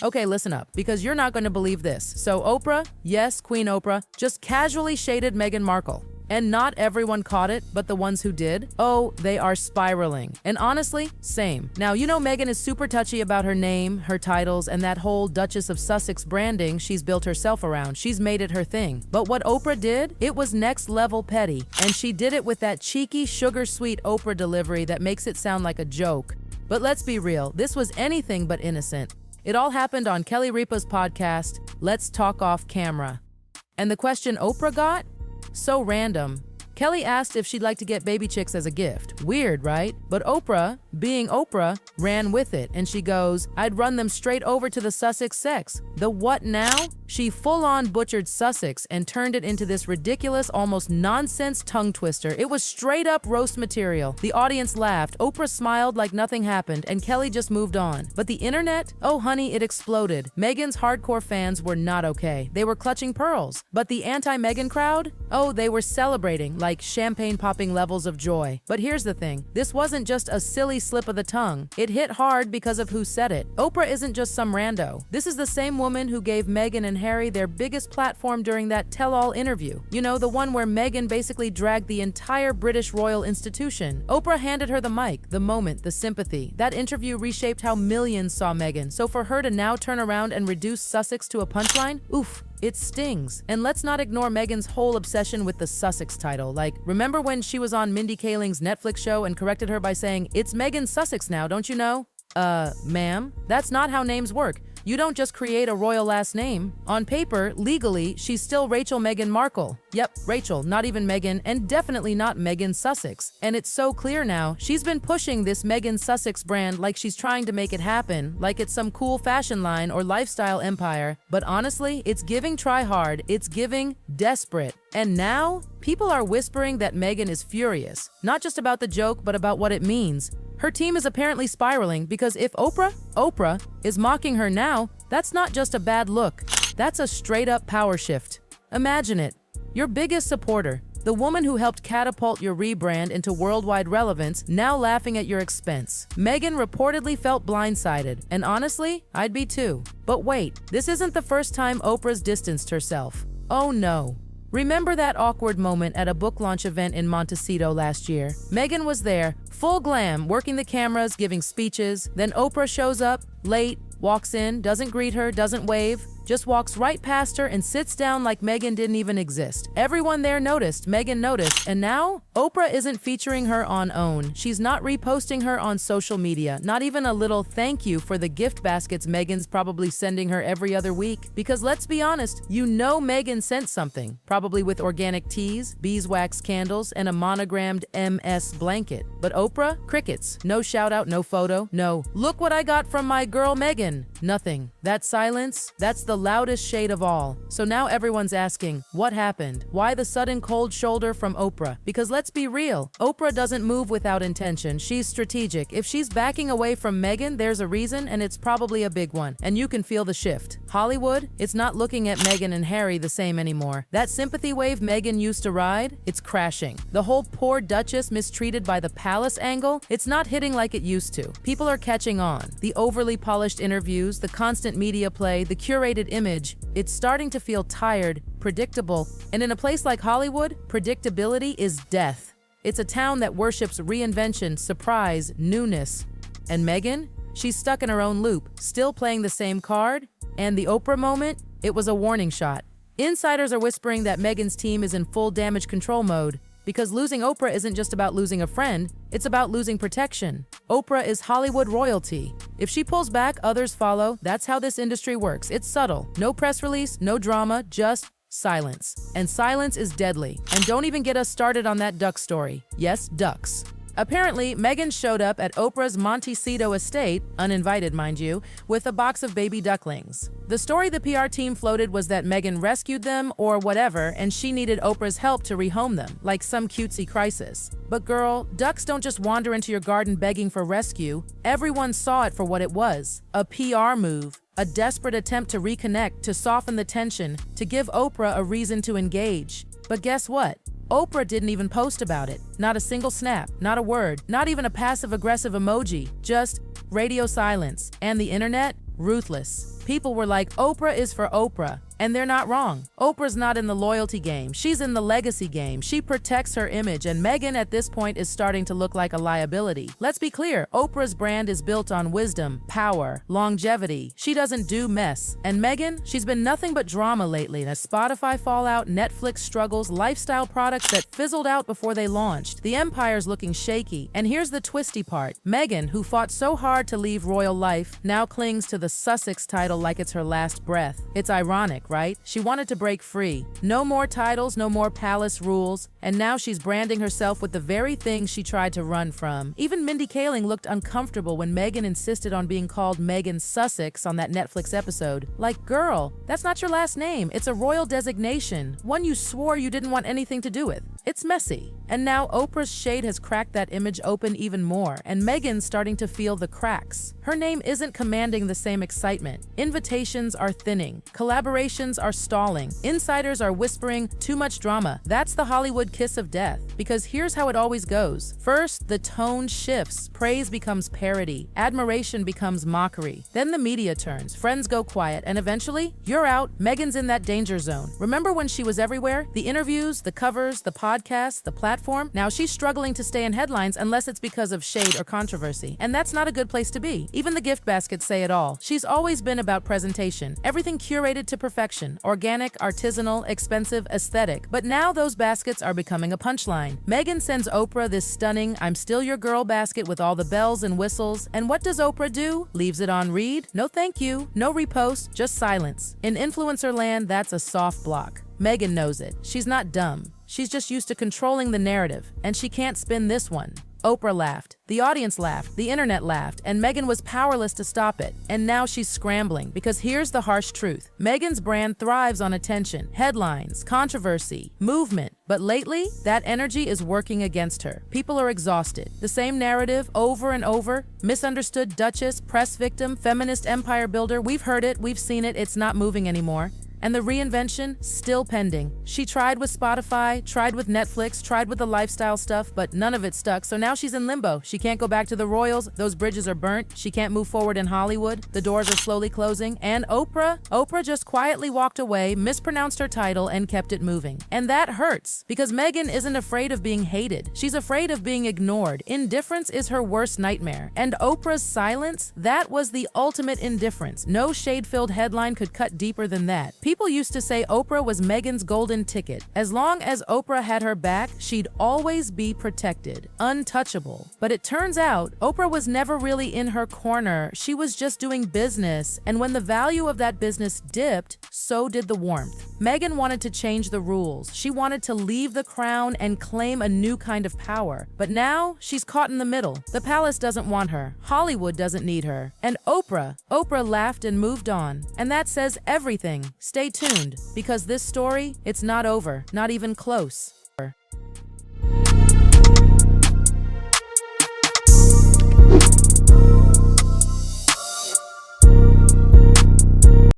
Okay, listen up, because you're not going to believe this. So Oprah, yes, Queen Oprah, just casually shaded Meghan Markle. And not everyone caught it, but the ones who did, oh, they are spiraling. And honestly, same. Now, you know Meghan is super touchy about her name, her titles, and that whole Duchess of Sussex branding she's built herself around. She's made it her thing. But what Oprah did, it was next level petty. And she did it with that cheeky, sugar-sweet Oprah delivery that makes it sound like a joke. But let's be real, this was anything but innocent. It all happened on Kelly Ripa's podcast, Let's Talk Off Camera. And the question Oprah got? So random. Kelly asked if she'd like to get baby chicks as a gift. Weird, right? But Oprah, being Oprah, ran with it, and she goes, I'd run them straight over to the Sussex sex. The what now? She full-on butchered Sussex and turned it into this ridiculous, almost nonsense tongue twister. It was straight up roast material. The audience laughed, Oprah smiled like nothing happened, and Kelly just moved on. But the internet? Oh honey, it exploded. Meghan's hardcore fans were not okay. They were clutching pearls. But the anti-Meghan crowd? Oh, they were celebrating, like champagne-popping levels of joy. But here's the thing. This wasn't just a silly slip of the tongue. It hit hard because of who said it. Oprah isn't just some rando. This is the same woman who gave Meghan and Harry their biggest platform during that tell-all interview. You know, the one where Meghan basically dragged the entire British royal institution. Oprah handed her the mic, the moment, the sympathy. That interview reshaped how millions saw Meghan. So for her to now turn around and reduce Sussex to a punchline? Oof. It stings. And let's not ignore Meghan's whole obsession with the Sussex title. Like, remember when she was on Mindy Kaling's Netflix show and corrected her by saying, it's Meghan Sussex now, don't you know? Ma'am, that's not how names work. You don't just create a royal last name. On paper, legally, she's still Rachel Meghan Markle. Yep, Rachel, not even Meghan, and definitely not Meghan Sussex. And it's so clear now, she's been pushing this Meghan Sussex brand like she's trying to make it happen, like it's some cool fashion line or lifestyle empire. But honestly, it's giving try hard, it's giving desperate. And now, people are whispering that Meghan is furious, not just about the joke, but about what it means. Her team is apparently spiraling because if Oprah is mocking her now, that's not just a bad look. That's a straight-up power shift. Imagine it. Your biggest supporter, the woman who helped catapult your rebrand into worldwide relevance, now laughing at your expense. Meghan reportedly felt blindsided, and honestly, I'd be too. But wait, this isn't the first time Oprah's distanced herself. Oh no. Remember that awkward moment at a book launch event in Montecito last year? Meghan was there, full glam, working the cameras, giving speeches. Then Oprah shows up, late, walks in, doesn't greet her, doesn't wave, just walks right past her and sits down like Meghan didn't even exist. Everyone there noticed, Meghan noticed, and now Oprah isn't featuring her on OWN. She's not reposting her on social media, not even a little thank you for the gift baskets Meghan's probably sending her every other week. Because let's be honest, you know Meghan sent something, probably with organic teas, beeswax candles, and a monogrammed MS blanket. But Oprah? Crickets. No shout out, no photo, no, look what I got from my girl Meghan. Nothing. That silence, that's the loudest shade of all. So now everyone's asking, what happened? Why the sudden cold shoulder from Oprah? Because let's be real, Oprah doesn't move without intention. She's strategic. If she's backing away from Meghan, there's a reason, and it's probably a big one. And you can feel the shift. Hollywood, it's not looking at Meghan and Harry the same anymore. That sympathy wave Meghan used to ride, it's crashing. The whole poor Duchess mistreated by the palace angle, it's not hitting like it used to. People are catching on. The overly polished interviews, the constant media play, the curated image, it's starting to feel tired, predictable, and in a place like Hollywood, predictability is death. It's a town that worships reinvention, surprise, newness. And Meghan? She's stuck in her own loop, still playing the same card. And the Oprah moment? It was a warning shot. Insiders are whispering that Meghan's team is in full damage control mode, because losing Oprah isn't just about losing a friend, it's about losing protection. Oprah is Hollywood royalty. If she pulls back, others follow. That's how this industry works. It's subtle. No press release, no drama, just silence. And silence is deadly. And don't even get us started on that duck story. Yes, ducks. Apparently, Meghan showed up at Oprah's Montecito estate, uninvited mind you, with a box of baby ducklings. The story the PR team floated was that Meghan rescued them or whatever, and she needed Oprah's help to rehome them, like some cutesy crisis. But girl, ducks don't just wander into your garden begging for rescue. Everyone saw it for what it was, a PR move. A desperate attempt to reconnect, to soften the tension, to give Oprah a reason to engage. But guess what? Oprah didn't even post about it. Not a single snap, not a word, not even a passive-aggressive emoji, just radio silence. And the internet? Ruthless. People were like, Oprah is for Oprah. And they're not wrong. Oprah's not in the loyalty game. She's in the legacy game. She protects her image, and Meghan at this point is starting to look like a liability. Let's be clear, Oprah's brand is built on wisdom, power, longevity. She doesn't do mess. And Meghan, she's been nothing but drama lately. A Spotify fallout, Netflix struggles, lifestyle products that fizzled out before they launched. The empire's looking shaky. And here's the twisty part. Meghan, who fought so hard to leave royal life, now clings to the Sussex title like it's her last breath. It's ironic, right? She wanted to break free. No more titles, no more palace rules, and now she's branding herself with the very thing she tried to run from. Even Mindy Kaling looked uncomfortable when Meghan insisted on being called Meghan Sussex on that Netflix episode. Like, girl, that's not your last name. It's a royal designation, one you swore you didn't want anything to do with. It's messy. And now Oprah's shade has cracked that image open even more, and Meghan's starting to feel the cracks. Her name isn't commanding the same excitement. Invitations are thinning. Collaborations are stalling. Insiders are whispering too much drama. That's the Hollywood kiss of death. Because here's how it always goes. First, the tone shifts. Praise becomes parody. Admiration becomes mockery. Then the media turns. Friends go quiet. And eventually, you're out. Meghan's in that danger zone. Remember when she was everywhere? The interviews, the covers, the podcasts, the platform? Now she's struggling to stay in headlines unless it's because of shade or controversy. And that's not a good place to be. Even the gift baskets say it all. She's always been about presentation. Everything curated to perfection. Organic, artisanal, expensive, aesthetic. But now those baskets are becoming a punchline. Meghan sends Oprah this stunning "I'm still your girl" basket with all the bells and whistles. And what does Oprah do? Leaves it on read? No thank you. No repost, just silence. In influencer land, that's a soft block. Meghan knows it. She's not dumb. She's just used to controlling the narrative, and she can't spin this one. Oprah laughed, the audience laughed, the internet laughed, and Meghan was powerless to stop it. And now she's scrambling, because here's the harsh truth. Meghan's brand thrives on attention, headlines, controversy, movement. But lately, that energy is working against her. People are exhausted. The same narrative over and over. Misunderstood Duchess, press victim, feminist empire builder. We've heard it, we've seen it, it's not moving anymore. And the reinvention, still pending. She tried with Spotify, tried with Netflix, tried with the lifestyle stuff, but none of it stuck, so now she's in limbo. She can't go back to the royals, those bridges are burnt, she can't move forward in Hollywood, the doors are slowly closing, and Oprah just quietly walked away, mispronounced her title, and kept it moving. And that hurts, because Meghan isn't afraid of being hated. She's afraid of being ignored. Indifference is her worst nightmare. And Oprah's silence, that was the ultimate indifference. No shade-filled headline could cut deeper than that. People used to say Oprah was Meghan's golden ticket. As long as Oprah had her back, she'd always be protected, untouchable. But it turns out, Oprah was never really in her corner. She was just doing business. And when the value of that business dipped, so did the warmth. Meghan wanted to change the rules. She wanted to leave the crown and claim a new kind of power. But now, she's caught in the middle. The palace doesn't want her. Hollywood doesn't need her. And Oprah laughed and moved on. And that says everything. Stay tuned, because this story, it's not over, not even close.